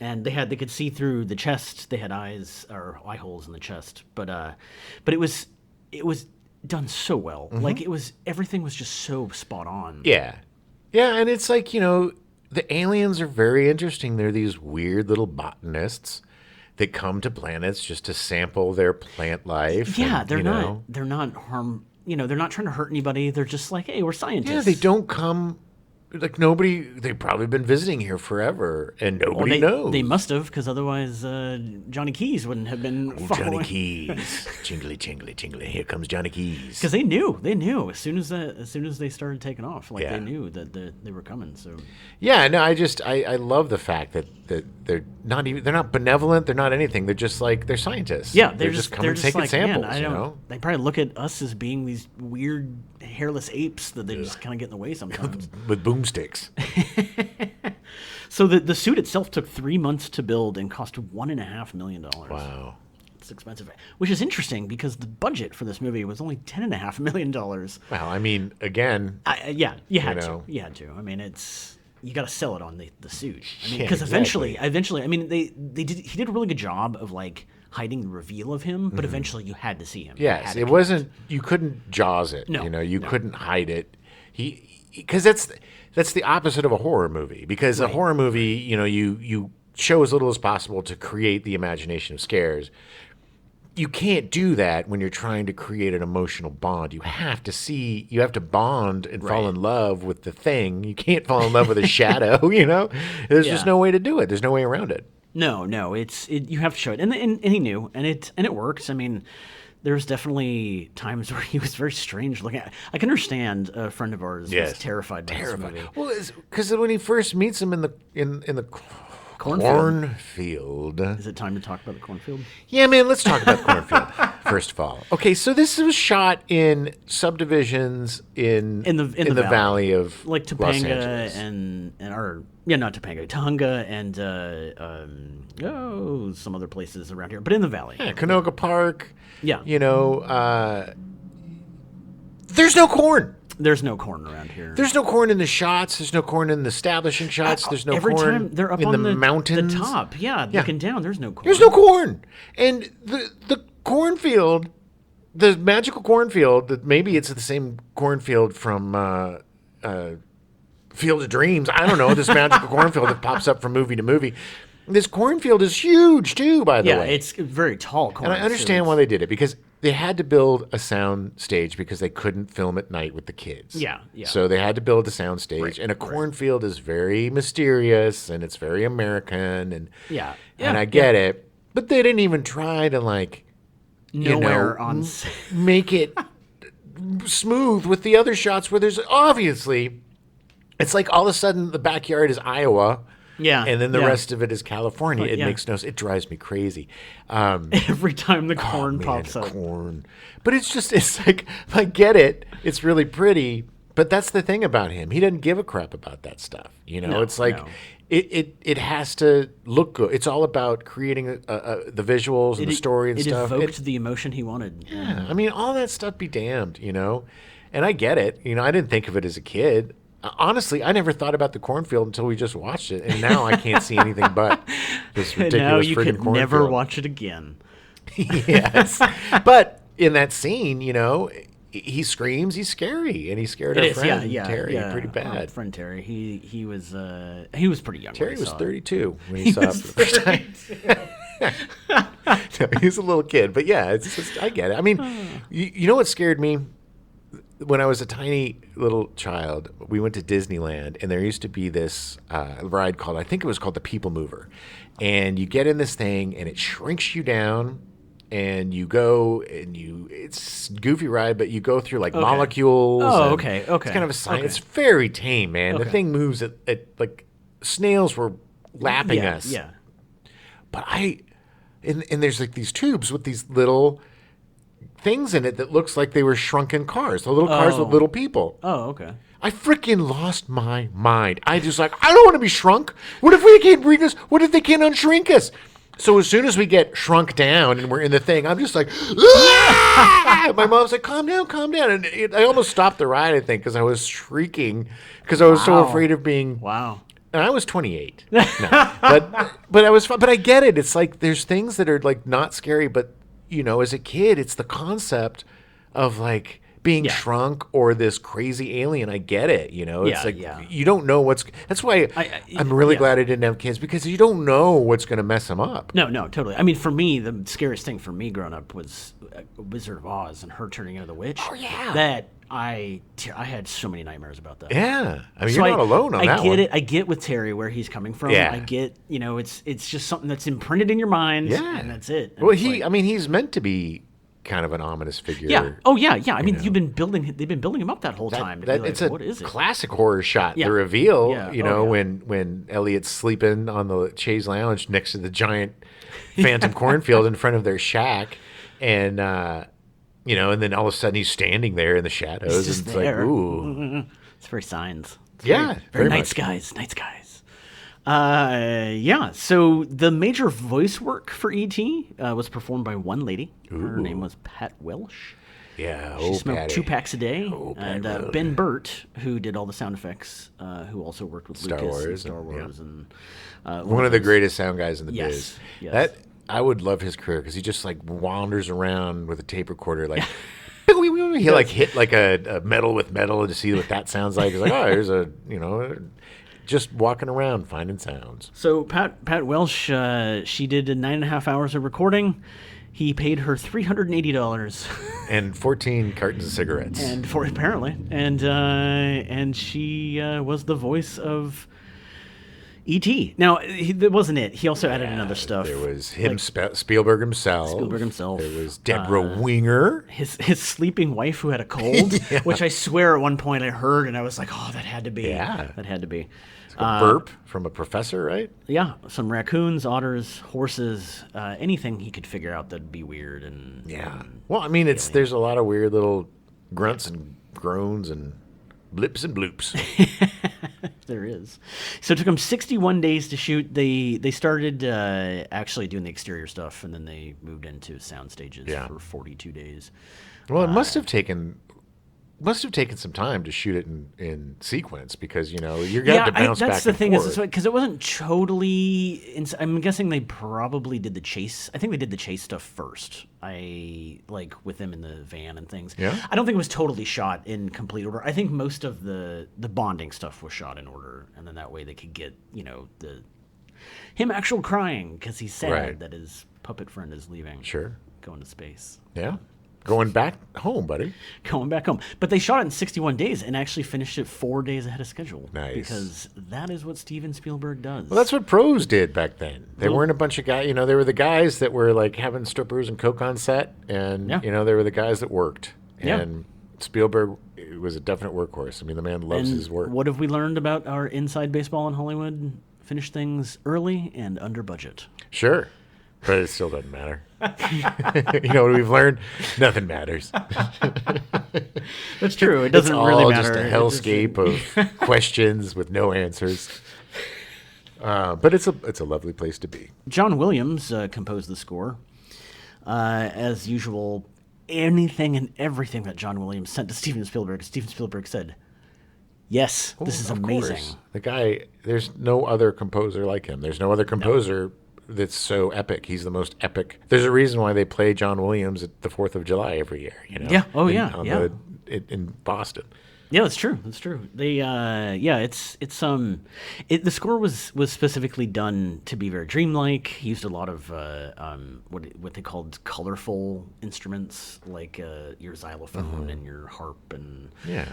And they could see through the chest. They had eyes or eye holes in the chest, but it was done so well. Mm-hmm. Like everything was just so spot on. Yeah, and it's like the aliens are very interesting. They're these weird little botanists that come to planets just to sample their plant life. Yeah, and, they're not harm. They're not trying to hurt anybody. They're just like, hey, we're scientists. Yeah, they don't come. Like nobody, they've probably been visiting here forever, and nobody knows. They must have, because otherwise Johnny Keys wouldn't have been following. Johnny Keys, jingly, jingly, jingly. Here comes Johnny Keys. Because they knew as soon as they started taking off, they knew that they were coming. So yeah, no, I love the fact that they're not benevolent, they're not anything. They're just like they're scientists. Yeah, they're just coming taking samples. They probably look at us as being these weird hairless apes that they just kind of get in the way sometimes with boomsticks. So the suit itself took 3 months to build and cost $1.5 million. Wow. It's expensive, which is interesting because the budget for this movie was only $10.5 million. Well, I mean, again, you had to. I mean, you got to sell it on the suit. I mean, because exactly. eventually, I mean, he did a really good job of hiding the reveal of him, but eventually you had to see him. Yes, it wasn't. You couldn't Jaws it. No, you couldn't hide it. Because that's the opposite of a horror movie. Because a horror movie, you show as little as possible to create the imagination of scares. You can't do that when you're trying to create an emotional bond. You have to bond and fall in love with the thing. You can't fall in love with a shadow, There's just no way to do it. There's no way around it. No, you have to show it. And he knew, and it works. I mean, there's definitely times where he was very strange looking. I can understand a friend of ours was terrified by this movie. Well, because when he first meets him in the cornfield. Is it time to talk about the cornfield? Yeah, man, let's talk about the cornfield. first of all. Okay, so this was shot in subdivisions in the valley of like Los Topanga Angeles. not Topanga, Tahunga and some other places around here, but in the valley. Yeah, Canoga Park. Yeah. There's no corn. There's no corn around here. There's no corn in the shots. There's no corn in the establishing shots. There's no every corn time they're up in on the mountains. the top. Yeah, looking down. There's no corn. There's no corn. And the cornfield, the magical cornfield, that maybe it's the same cornfield from Field of Dreams. I don't know. This magical cornfield that pops up from movie to movie. This cornfield is huge too, by the way. Yeah, it's very tall corn. And I understand why they did it, because they had to build a sound stage because they couldn't film at night with the kids. Yeah. So they had to build a sound stage, and a cornfield is very mysterious and it's very American, and I get it, but they didn't even try to make it smooth with the other shots where there's obviously, it's like all of a sudden the backyard is Iowa. Yeah. And then the rest of it is California. It makes no sense. It drives me crazy. Every time the corn pops up. Corn. But it's like, I get it. It's really pretty. But that's the thing about him. He doesn't give a crap about that stuff. It's like it has to look good. It's all about creating the visuals and the story and stuff. It evoked the emotion he wanted. Yeah. I mean, all that stuff be damned, And I get it. I didn't think of it as a kid. Honestly, I never thought about the cornfield until we just watched it, and now I can't see anything but this ridiculous freaking cornfield. Now you could never watch it again. Yes, but in that scene, he screams. He's scary, and he scared our friend Terry pretty bad. Our friend Terry, he was pretty young. Terry was 32 when he saw it for the first time. No, he was a little kid, but yeah, it's just, I get it. I mean, you know what scared me? When I was a tiny little child, we went to Disneyland, and there used to be this ride called, I think it was called the People Mover. And you get in this thing, and it shrinks you down, and you go, and it's a goofy ride, but you go through like molecules. Oh, okay. It's kind of a science. It's very tame, man. The thing moves at like snails were lapping us. Yeah. But and there's like these tubes with these little things in it that looks like they were shrunken cars. The little cars with little people. Oh, okay. I freaking lost my mind. I just like, I don't want to be shrunk. What if we can't bring us? What if they can't unshrink us? So as soon as we get shrunk down and we're in the thing, I'm just like, ah! My mom's like, calm down. And I almost stopped the ride, I think, because I was shrieking because I was so afraid of being. Wow. And I was 28. No, but I was fun. But I get it. It's like there's things that are like not scary, but as a kid, it's the concept of like being shrunk or this crazy alien. I get it. It's you don't know that's why I'm really glad I didn't have kids, because you don't know what's going to mess them up. No, totally. I mean, for me, the scariest thing for me growing up was Wizard of Oz and her turning into the witch. Oh, yeah. That I had so many nightmares about that. Yeah. I mean, you're not alone on that one. I get it. I get with Terry where he's coming from. Yeah. I get, it's just something that's imprinted in your mind. Yeah. And that's it. And well, he's meant to be kind of an ominous figure. Yeah. Oh, yeah. I mean, they've been building him up that whole time. It's what is it? Classic horror shot. The reveal, when Elliot's sleeping on the chaise lounge next to the giant phantom cornfield in front of their shack, and and then all of a sudden he's standing there in the shadows, and it's there. like, ooh. It's very signs. Very night skies. So the major voice work for E.T. Was performed by one lady. Her name was Pat Welsh. Yeah, she smoked Patty. 2 packs a day. And Ben Burt, who did all the sound effects, who also worked with Star Lucas Wars, and Star Wars, and one of the greatest sound guys in the biz. Yes. That I would love his career, because he just like wanders around with a tape recorder, like he like hit like a metal with metal to see what that sounds like. He's like, oh, here's a just walking around finding sounds. So Pat Welsh, she did 9.5 hours of recording. He paid her $380 and 14 cartons of cigarettes. And she was the voice of E.T. Now, that wasn't it. He also added another stuff. There was him, Spielberg himself. There was Deborah Winger. His sleeping wife who had a cold, which I swear at one point I heard, and I was like, oh, that had to be. Yeah. That had to be. It's like a burp from a professor, right? Yeah. Some raccoons, otters, horses, anything he could figure out that'd be weird. Well, I mean, there's a lot of weird little grunts and groans and blips and bloops. There is. So it took them 61 days to shoot. They started actually doing the exterior stuff, and then they moved into sound stages for 42 days. Well, it must have taken some time to shoot it in sequence because you're going to bounce back and forth. That's the thing is because it wasn't totally. I'm guessing they probably did the chase. I think they did the chase stuff first. With them in the van and things. Yeah. I don't think it was totally shot in complete order. I think most of the bonding stuff was shot in order, and then that way they could get him actual crying because he's sad that his puppet friend is leaving. Sure. Going to space. Yeah. Going back home, buddy. Going back home. But they shot it in 61 days and actually finished it 4 days ahead of schedule. Nice. Because that is what Steven Spielberg does. Well, that's what pros did back then. They weren't a bunch of guys. They were the guys that were like having strippers and coke on set. And, they were the guys that worked. And Spielberg was a definite workhorse. I mean, the man loves his work. What have we learned about our inside baseball in Hollywood? Finish things early and under budget. Sure. But it still doesn't matter. You know what we've learned? Nothing matters. That's true. It doesn't really matter. It's all just a hellscape of questions with no answers. But it's a lovely place to be. John Williams composed the score. As usual, anything and everything that John Williams sent to Steven Spielberg said, yes, this is amazing. Course. The guy, there's no other composer like him. There's no other composer that's so epic. He's the most epic. There's a reason why they play John Williams at the 4th of July every year. Yeah. Oh, In Boston. Yeah, that's true. They, the score was specifically done to be very dreamlike. He used a lot of what they called colorful instruments, like your xylophone and your harp and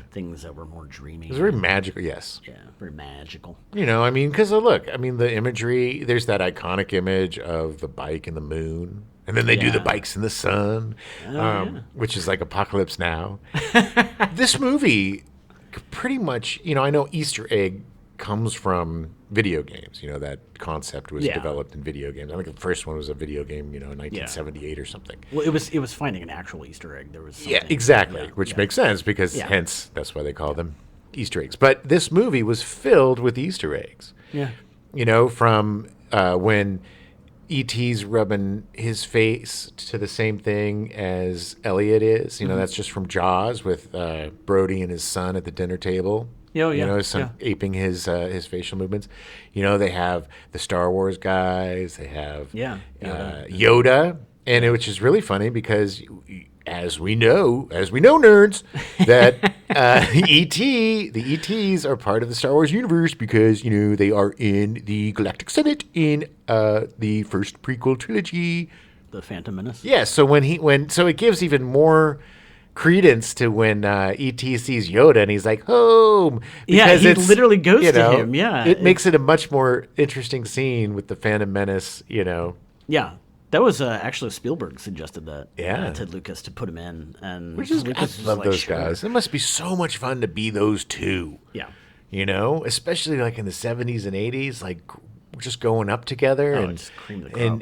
things that were more dreamy. It was very magical. Yes. Yeah, very magical. Because the imagery. There's that iconic image of the bike and the moon. And then they do the bikes in the sun, which is like Apocalypse Now. This movie pretty much, I know Easter egg comes from video games. That concept was developed in video games. I think the first one was a video game, in 1978 or something. Well, it was finding an actual Easter egg. There was something. Yeah, exactly, which makes sense because hence that's why they call them Easter eggs. But this movie was filled with Easter eggs. Yeah. From when E.T.'s rubbing his face to the same thing as Elliot is. That's just from Jaws with Brody and his son at the dinner table. His son aping his facial movements. They have the Star Wars guys. They have Yoda. And which is really funny because as we know nerds, that the ETs are part of the Star Wars universe because, they are in the Galactic Senate in the first prequel trilogy. The Phantom Menace? Yeah, so so it gives even more credence to when E.T. sees Yoda and he's like, home. Because he literally goes to him, It makes it a much more interesting scene with the Phantom Menace, Yeah. That was actually Spielberg suggested that to Lucas to put him in, and Lucas I love those guys. It must be so much fun to be those two. Yeah, especially like in the 70s and 80s, like just going up together and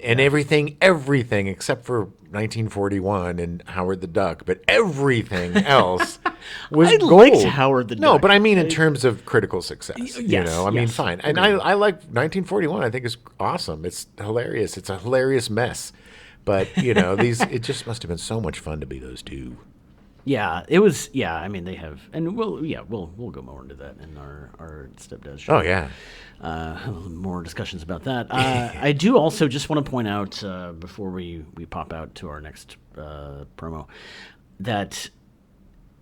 everything except for 1941 and Howard the Duck, but everything else was I gold. Liked Howard the Duck. No, but I mean in terms of critical success. Yes, fine. And I like 1941. I think it's awesome. It's hilarious. It's a hilarious mess. But it just must have been so much fun to be those two. Yeah, it was. Yeah, I mean they have, and we'll go more into that in our Stepdad show. Oh yeah. More discussions about that. I do also just want to point out before we pop out to our next promo that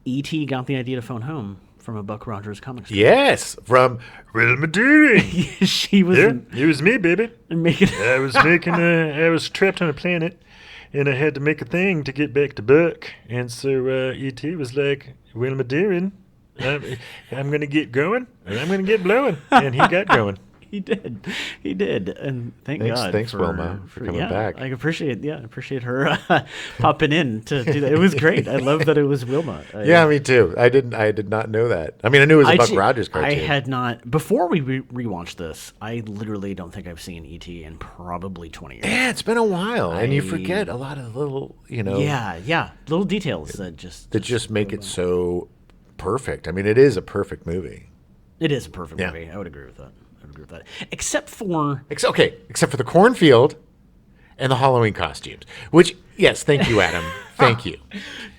E.T. got the idea to phone home from a Buck Rogers comic strip. Yes, from Wilma Deering. She was. Yeah, it was me, baby. I was trapped on a planet, and I had to make a thing to get back to Buck. And so E.T. was like, Wilma Deering, I'm going to get going, and I'm going to get blowing. And he got going. He did, and thanks God. Thanks, Wilma, for coming back. I appreciate her popping in to do that. It was great. I love that it was Wilma. Yeah, me too. I did not know that. I mean, I knew it was a Buck Rogers cartoon. I had not before we rewatched this. I literally don't think I've seen E.T. in probably 20 years. Yeah, it's been a while, and you forget a lot of little, little details that just make it so perfect. I mean, it is a perfect movie. It is a perfect movie. I would agree with that. Except for the cornfield and the Halloween costumes. Which, yes, thank you, Adam. Thank you.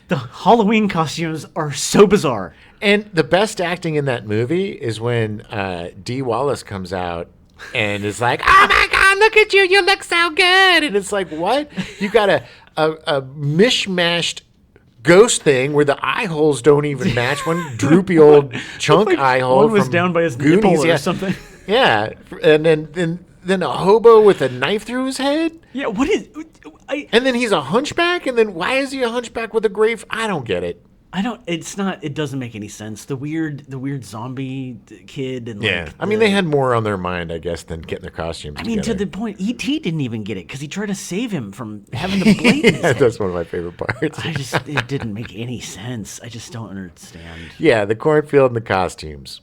The Halloween costumes are so bizarre. And the best acting in that movie is when Dee Wallace comes out and is like, "Oh my God, look at you! You look so good!" And it's like, what? You got a mishmashed ghost thing where the eye holes don't even match. One droopy old chunk eye hole. One was down by his nipple or something. Yeah, and then a hobo with a knife through his head. Yeah, what is? And then he's a hunchback. And then why is he a hunchback with a grave? I don't get it. I don't. It's not. It doesn't make any sense. The weird zombie kid and I mean, they had more on their mind, I guess, than getting their costumes. I mean, to the point, E.T. didn't even get it because he tried to save him from having the blade. In his head. That's one of my favorite parts. It didn't make any sense. I just don't understand. Yeah, the cornfield and the costumes.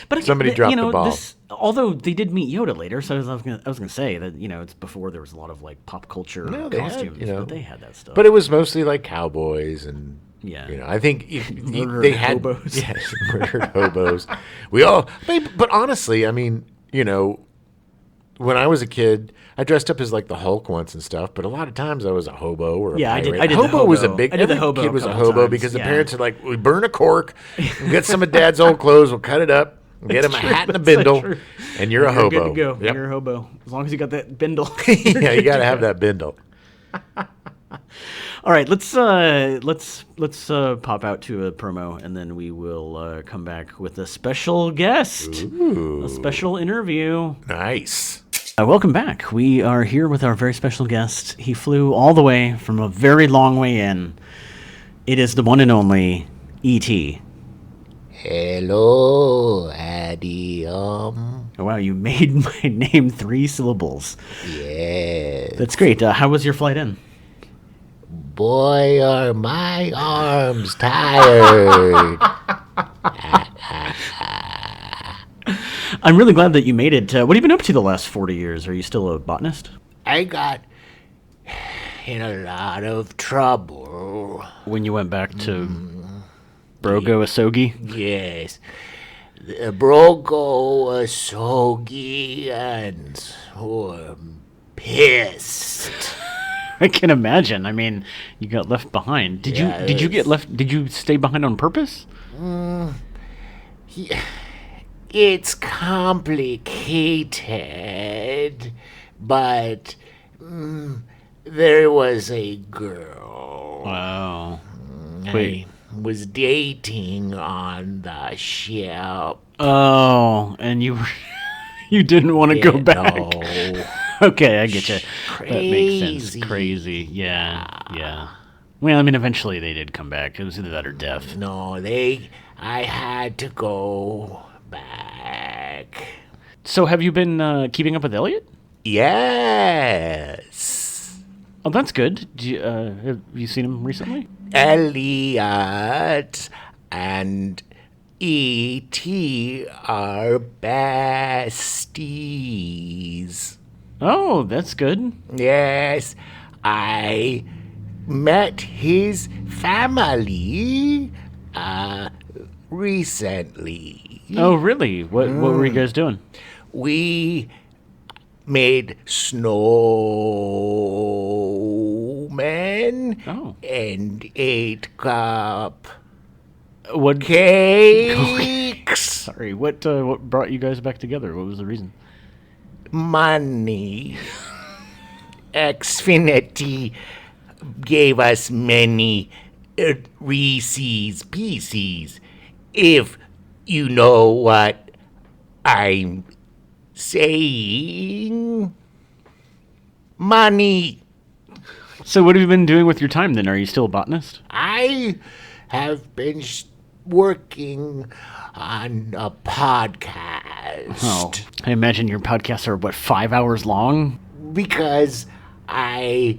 But somebody dropped the ball. Although they did meet Yoda later, so I was gonna say that it's before there was a lot of like pop culture costumes, but they had that stuff. But it was mostly like cowboys and. Yeah, I think they had hobos. Yes, murdered hobos. But honestly, I mean, when I was a kid, I dressed up as like the Hulk once and stuff. But a lot of times I was a hobo or a pirate. I did. Hobo was a big. I did the every hobo. Kid was a hobo because the parents are like, we burn a cork, we'll get some of Dad's old clothes, we'll cut it up, get him a hat and a bindle, and you're a hobo. Good to go. Yep. You're a hobo as long as you got that bindle. Yeah, you got to have that bindle. All right, let's pop out to a promo, and then we will come back with a special guest, a special interview. Nice. Welcome back. We are here with our very special guest. He flew all the way from a very long way in. It is the one and only E.T. Hello, Addy. Oh, wow, you made my name 3 syllables. Yes. That's great. How was your flight in? Boy, are my arms tired. I'm really glad that you made it. What have you been up to the last 40 years? Are you still a botanist? I got in a lot of trouble. When you went back to Brogo Asogi? Yes. The Brogo Asogians were pissed. I can imagine. I mean, you got left behind. Did you get left? Did you stay behind on purpose? It's complicated, but there was a girl. Wow. I was dating on the ship. Oh, and you didn't want to go back. No. Okay, I get you. Crazy. That makes sense. Crazy. Yeah. Well, I mean, eventually they did come back. It was either that or death. No, I had to go back. So have you been keeping up with Elliot? Yes. Oh, that's good. Have you seen him recently? Elliot and E.T. are besties. Oh, that's good. Yes, I met his family recently. Oh, really? What were you guys doing? We made snowmen and ate cakes. Sorry, what brought you guys back together? What was the reason? Money. Xfinity gave us many Reese's Pieces. If you know what I'm saying. Money. So what have you been doing with your time then? Are you still a botanist? I have been working on a podcast. Oh, I imagine your podcasts are, 5 hours long? Because I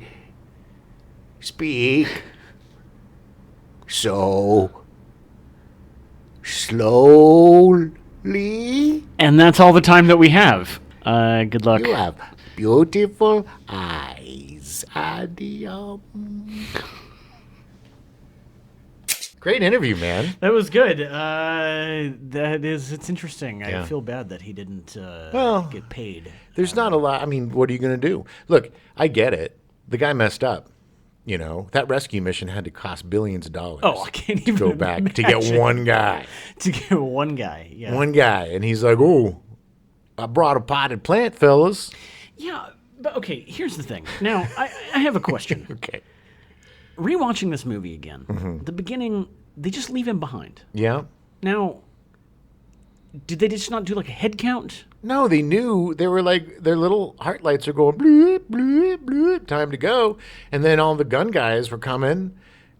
speak so slowly. And that's all the time that we have. Good luck. You have beautiful eyes, Adium. Great interview, man. That was good. It's interesting. I feel bad that he didn't get paid. There's not a lot. I mean, what are you going to do? Look, I get it. The guy messed up. You know, that rescue mission had to cost billions of dollars. Oh, I can't even go back to get one guy. To get one guy, yeah. One guy. And he's like, oh, I brought a potted plant, fellas. Yeah, but okay, here's the thing. Now, I have a question. Okay. Rewatching this movie again, the beginning, they just leave him behind. Yeah. Now, did they just not do like a head count? No, they knew. They were like, their little heart lights are going, bloop, bloop, bloop, time to go. And then all the gun guys were coming.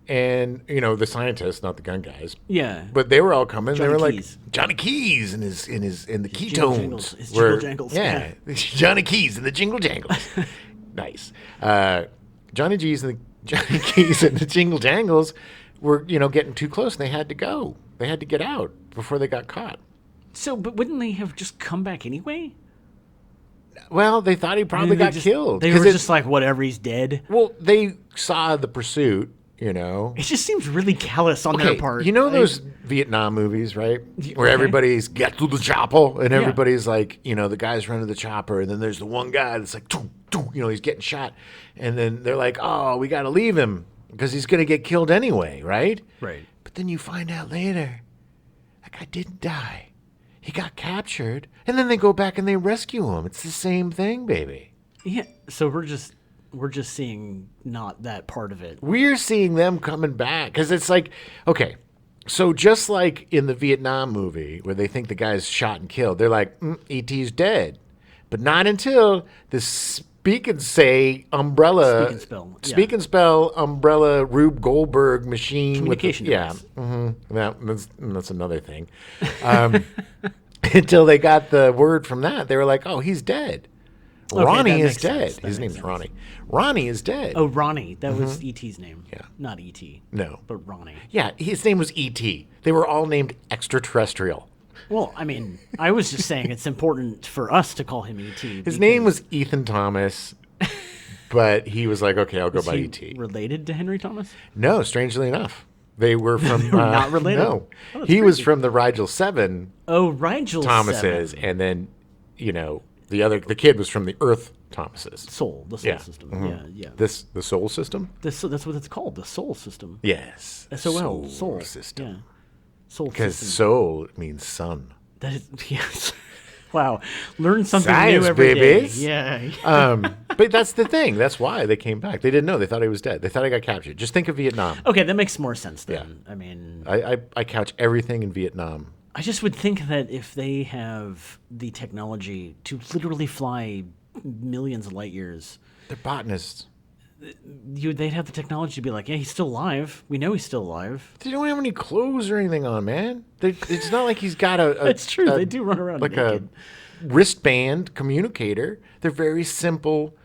And, you know, the scientists, not the gun guys. Yeah. But they were all coming. Johnny they were Keys. like, Johnny Keys in the Jingle ketones. jangles. His jingle jangles. Yeah. Johnny Keys and the jingle jangles. Nice. Johnny Keys and the jingle jangles were, you know, getting too close and they had to go. They had to get out before they got caught. So, but wouldn't they have just come back anyway? Well, they thought he probably got killed. They were just like, whatever, he's dead. Well, they saw the pursuit, you know. It just seems really callous on their part. You know those Vietnam movies, right? Where everybody's get to the chopper and everybody's like, you know, the guy's running the chopper and then there's the one guy that's like, doo, doo, you know, he's getting shot. And then they're like, oh, we got to leave him because he's going to get killed anyway, right? Right. But then you find out later, that guy didn't die. He got captured, and then they go back and they rescue him. It's the same thing, baby. Yeah. So we're just seeing not that part of it. We're seeing them coming back because it's like, okay, so just like in the Vietnam movie where they think the guy's shot and killed, they're like, E.T.'s dead, but not until the Speak and Spell umbrella Rube Goldberg machine communication device. That's another thing. Until they got the word from that, they were like, "Oh, he's dead. Okay, Ronnie is dead. His name's Ronnie. Ronnie is dead. Oh, Ronnie. That was E.T.'s name. Yeah, not E.T. No, but Ronnie. Yeah, his name was E.T. They were all named Extraterrestrial. Well, I mean, I was just saying it's important for us to call him E.T. His name was Ethan Thomas. But he was like, okay, I'll go by E.T. Related to Henry Thomas? No, strangely enough. They were from... not related? No. He was from the Rigel 7 Rigel Thomases. 7. And then, you know, the kid was from the Earth Thomases. The Soul system. Mm-hmm. Yeah. The Soul system? That's what it's called, the Soul system. Yes. SOL. Soul system. Yeah. Soul because system. soul means sun. That is, yes. Wow. Learn something Science, new every babies. day. Yeah. But that's the thing. That's why they came back. They didn't know. They thought he was dead. They thought he got captured. Just think of Vietnam. Okay, that makes more sense then. Yeah. I mean... I couch everything in Vietnam. I just would think that if they have the technology to literally fly millions of light years... They're botanists. They'd have the technology to be like, yeah, he's still alive. We know he's still alive. They don't have any clothes or anything on, man. It's not like he's got a It's true. They do run around like naked. A wristband communicator. They're very simple,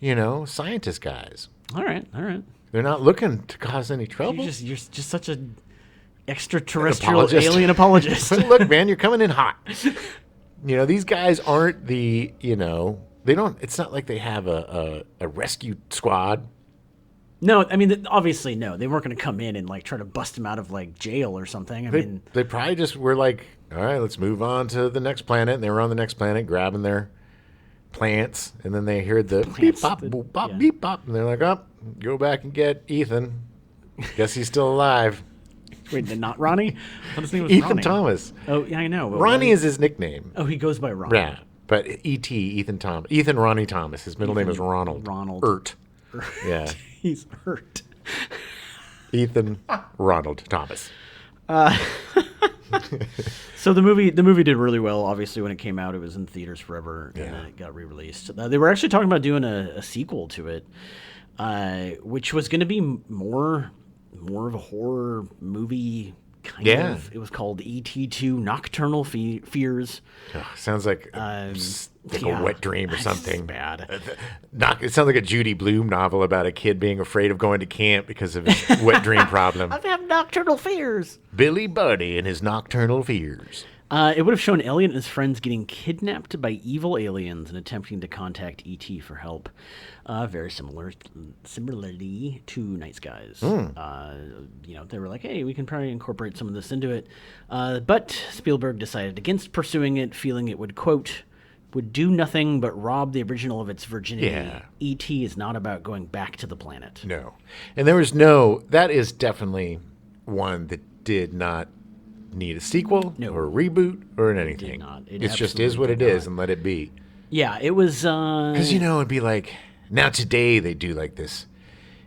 you know, scientist guys. All right. They're not looking to cause any trouble. You're just such a extraterrestrial alien apologist. Look, man, you're coming in hot. You know, these guys aren't the, you know, they don't. It's not like they have a rescue squad. No, I mean, obviously, no. They weren't going to come in and like try to bust him out of like jail or something. I mean, they probably just were like, all right, let's move on to the next planet. And they were on the next planet grabbing their plants, and then they heard the beep bop, boop bop, beep bop, and they're like, oh, go back and get Ethan. Guess he's still alive. Wait, not Ronnie? What his name was? Ethan Ronnie. Thomas. Oh, yeah, I know. Ronnie is his nickname. Oh, he goes by Ronnie. Yeah, but E.T. Ethan Thomas. Ethan Ronnie Thomas. His middle name is Ronald. Ronald. Yeah. He's hurt. Ethan Ronald Thomas. So the movie did really well. Obviously, when it came out, it was in theaters forever, and then it got re-released. They were actually talking about doing a sequel to it, which was going to be more of a horror movie Yeah. It was called E.T.2 Nocturnal Fears. Sounds like a wet dream or something. Bad. It sounds like a Judy Blume novel about a kid being afraid of going to camp because of his wet dream problem. I have nocturnal fears. Billy Buddy and his nocturnal fears. It would have shown Elliot and his friends getting kidnapped by evil aliens and attempting to contact E.T. for help. Very similarly to Night Skies. They were like, hey, we can probably incorporate some of this into it. But Spielberg decided against pursuing it, feeling it would, quote, would do nothing but rob the original of its virginity. Yeah. E.T. is not about going back to the planet. No. And that is definitely one that did not need a sequel or a reboot or anything. Did not. It just is what it is and let it be. Yeah, it was... Because, it'd be like... Now today they do like this.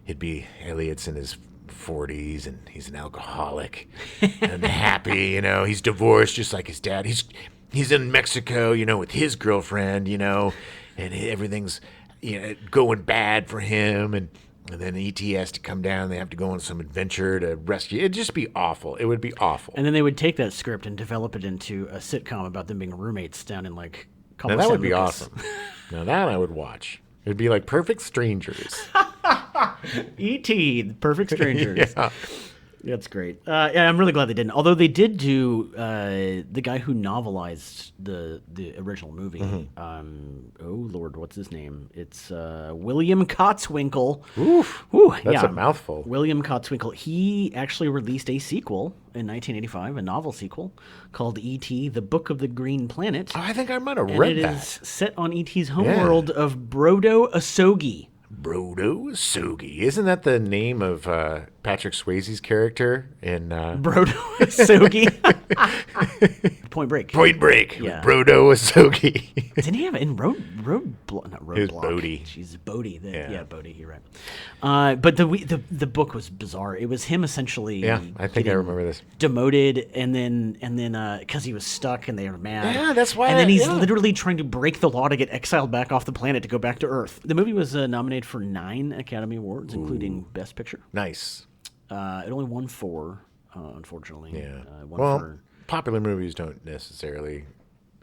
It'd be Elliot's in his 40s and he's an alcoholic and happy, he's divorced just like his dad. He's in Mexico, with his girlfriend, and everything's going bad for him, and then E.T. has to come down. They have to go on some adventure to rescue. It'd just be awful. It would be awful. And then they would take that script and develop it into a sitcom about them being roommates down in like. Now that would be awesome. Now that I would watch. It'd be like Perfect Strangers. E.T. The Perfect Strangers. Yeah. That's great. Yeah, I'm really glad they didn't. Although they did do the guy who novelized the original movie. Oh Lord, what's his name? It's William Kotzwinkle. Oof, Ooh, that's a mouthful. William Kotzwinkle. He actually released a sequel in 1985, a novel sequel called E.T. The Book of the Green Planet. Oh, I think I might have read that. It is set on E.T.'s homeworld of Brodo Asogi. Brodo Asogi. Isn't that the name of Patrick Swayze's character in Brodo Asogi? Point Break. Point Break. Yeah. Brodo Asogi. Didn't he have it in Roadblock? It was Bodie. Jeez, Bodie. Yeah, Bodie. You're right. But the book was bizarre. It was him essentially. Yeah, I think I remember this. Demoted, and then because he was stuck and they were mad. Yeah, that's why. And then he's literally trying to break the law to get exiled back off the planet to go back to Earth. The movie was nominated for 9 Academy Awards, including Best Picture. Nice. It only won 4, unfortunately. Yeah. Popular movies don't necessarily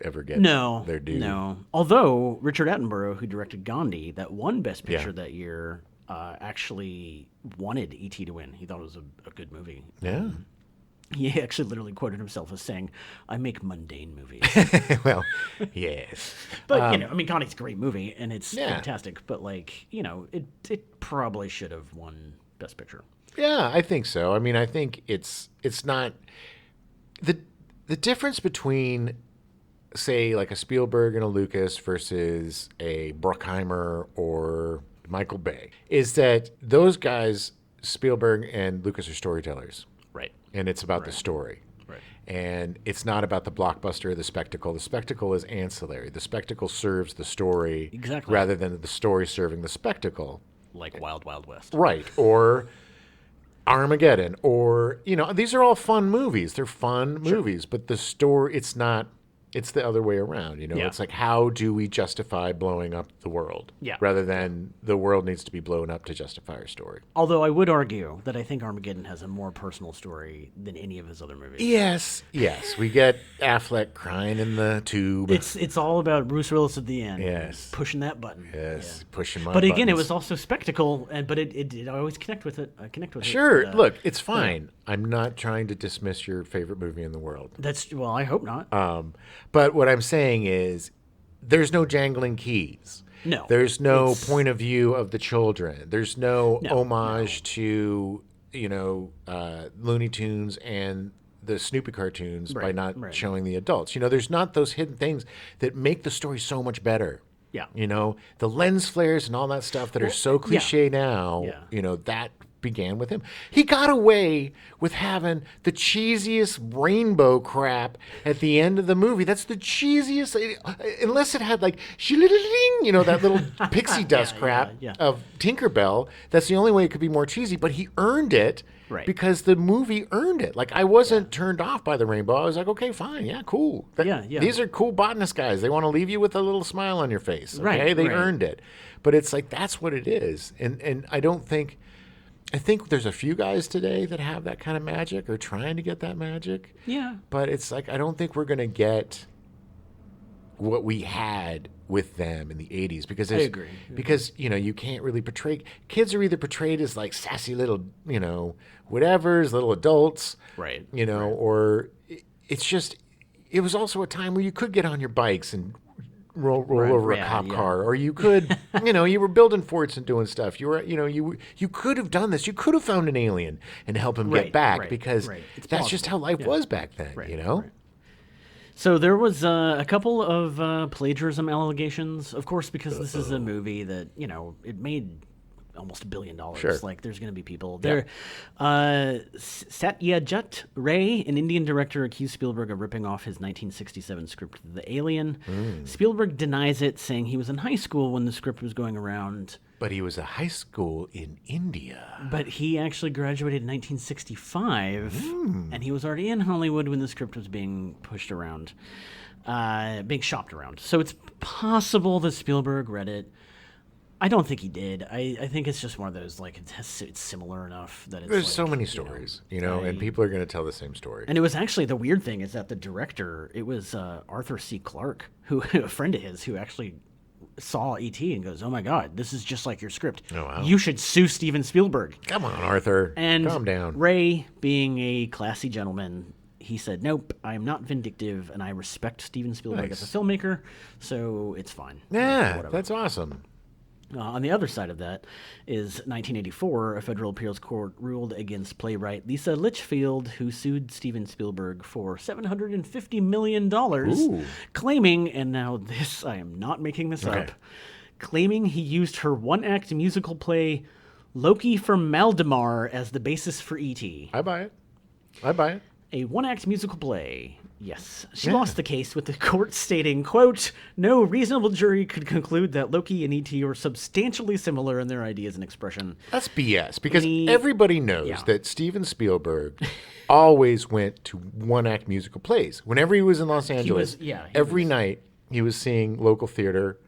ever get their due. No. Although Richard Attenborough, who directed Gandhi, that won Best Picture that year, actually wanted E.T. to win. He thought it was a good movie. Yeah. He actually literally quoted himself as saying, I make mundane movies. Well, yes. But, Gandhi's a great movie, and it's fantastic. But, it probably should have won Best Picture. Yeah, I think so. I mean, I think it's not... The difference between, say, like a Spielberg and a Lucas versus a Bruckheimer or Michael Bay is that those guys, Spielberg and Lucas, are storytellers. Right. And it's about the story. Right. And it's not about the blockbuster or the spectacle. The spectacle is ancillary. The spectacle serves the story rather than the story serving the spectacle. Like Wild Wild West. Right. Or Armageddon. Or, these are all fun movies. They're fun movies. But the story, it's not... It's the other way around, It's like, how do we justify blowing up the world? Yeah. Rather than the world needs to be blown up to justify our story. Although I would argue that I think Armageddon has a more personal story than any of his other movies. Yes. We get Affleck crying in the tube. It's all about Bruce Willis at the end. Yes. Pushing that button. Yes. Pushing my But again, buttons. It was also spectacle, but I always connect with it. Sure. Look, it's fine. I'm not trying to dismiss your favorite movie in the world. I hope not. But what I'm saying is there's no jangling keys. No. There's no point of view of the children. There's no homage to, Looney Tunes and the Snoopy cartoons by not showing the adults. There's not those hidden things that make the story so much better. Yeah. The lens flares and all that stuff that are so cliche now, that began with him. He got away with having the cheesiest rainbow crap at the end of the movie. That's the cheesiest, unless it had like, that little pixie dust crap of Tinkerbell. That's the only way it could be more cheesy, but he earned it because the movie earned it. Like, I wasn't turned off by the rainbow. I was like, okay, fine. Yeah, cool. These are cool botanist guys. They want to leave you with a little smile on your face. Okay, they earned it. But it's like, that's what it is. And I don't think... I think there's a few guys today that have that kind of magic or trying to get that magic. Yeah. But it's like, I don't think we're going to get what we had with them in the 80s because I agree. Because, you can't really portray, kids are either portrayed as like sassy little, whatevers, little adults. Right. Or it's just, it was also a time where you could get on your bikes and roll over a cop car, or you could, you were building forts and doing stuff. You were, you could have done this. You could have found an alien and help him get back because that's just how life was back then, Right. So there was a couple of plagiarism allegations, of course, because this is a movie that, it made almost $1 billion. Sure. Like, there's going to be people there. Satyajit Ray, an Indian director, accused Spielberg of ripping off his 1967 script, The Alien. Spielberg denies it, saying he was in high school when the script was going around. But he was at high school in India. But he actually graduated in 1965, and he was already in Hollywood when the script was being pushed around, being shopped around. So it's possible that Spielberg read it. I don't think he did. I think it's just one of those, like, it's similar enough that it's There's like, so many stories, and people are going to tell the same story. And it was actually, the weird thing is that the director, it was Arthur C. Clarke, who a friend of his, who actually saw E.T. and goes, "Oh my God, this is just like your script. Oh, wow. You should sue Steven Spielberg." Come on, Arthur. And calm down. Ray, being a classy gentleman, he said, "Nope, I am not vindictive, and I respect Steven Spielberg as a filmmaker, so it's fine." Yeah, Whatever. that's awesome. On the other side of that is 1984, a federal appeals court ruled against playwright Lisa Litchfield, who sued Steven Spielberg for $750 million, claiming, and now this, I am not making this up, claiming he used her one-act musical play Loki from Maldemar as the basis for E.T. I buy it. A one-act musical play. Yes. She lost the case, with the court stating, quote, "No reasonable jury could conclude that Loki and E.T. are substantially similar in their ideas and expression." That's BS, because everybody knows that Steven Spielberg always went to one-act musical plays. Whenever he was in Los Angeles, every night he was seeing local theater,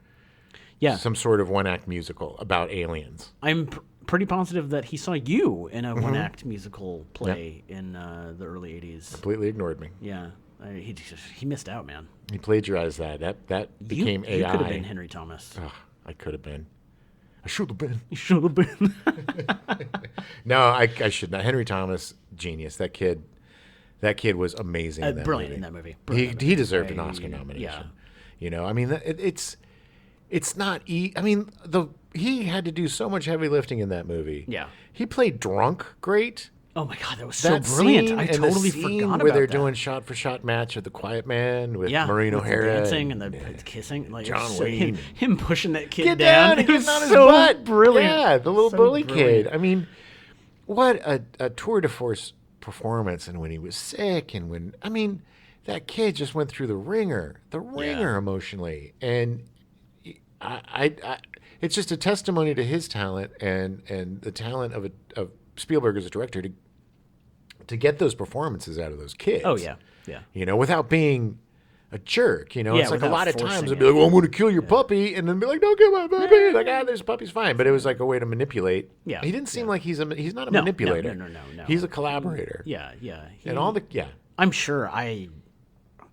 some sort of one-act musical about aliens. I'm pretty positive that he saw you in a one-act musical play in the early 80s. Completely ignored me. Yeah. He missed out, man. He plagiarized that. That became AI. You could have been Henry Thomas. Oh, I could have been. I should have been. You should have been. No, I should not. Henry Thomas, genius. That kid was amazing in that brilliant movie. in that movie. He deserved an Oscar nomination. Yeah. I mean, it's not. He had to do so much heavy lifting in that movie. Yeah. He played drunk great. Oh my God, that was so brilliant! I totally forgot about where they're that. doing shot-for-shot match of The Quiet Man with Maureen O'Hara. Dancing and the kissing. Like, John Wayne. Him pushing that kid Get down and It was getting on his so butt. brilliant. Yeah, the little So bully brilliant. kid. I mean, what a tour de force performance. And when he was sick and that kid just went through the ringer emotionally. And it's just a testimony to his talent and the talent of Spielberg as a director to get those performances out of those kids. Oh yeah. Without being a jerk. It's like a lot of times forcing I'd be like, "Well, I'm going to kill your puppy," and then be like, "Don't kill my puppy." Like, this puppy's fine. But it was like a way to manipulate. Yeah. He didn't seem like he's not a manipulator. No. He's a collaborator. Yeah. I'm sure I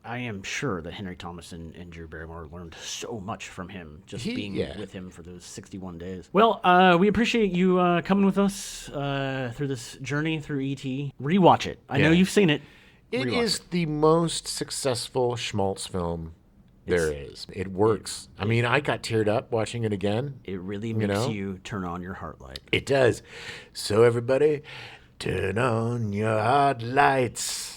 am sure that Henry Thomas and Drew Barrymore learned so much from him being with him for those 61 days. Well, we appreciate you coming with us through this journey through E.T. Rewatch it. I know you've seen it. It is the most successful schmaltz film there is. It works. I mean, I got teared up watching it again. It really makes you turn on your heart light. It does. So everybody, turn on your heart lights.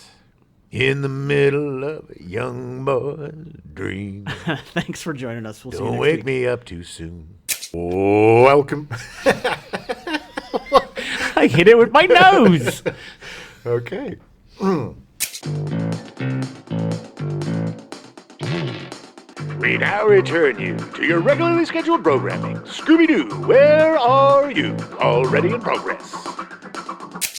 In the middle of a young boy's dream. Thanks for joining us. We'll see you Don't next wake week. me up too soon. Welcome. I hit it with my nose. Okay. We now return you to your regularly scheduled programming. Scooby-Doo, where are you? Already in progress.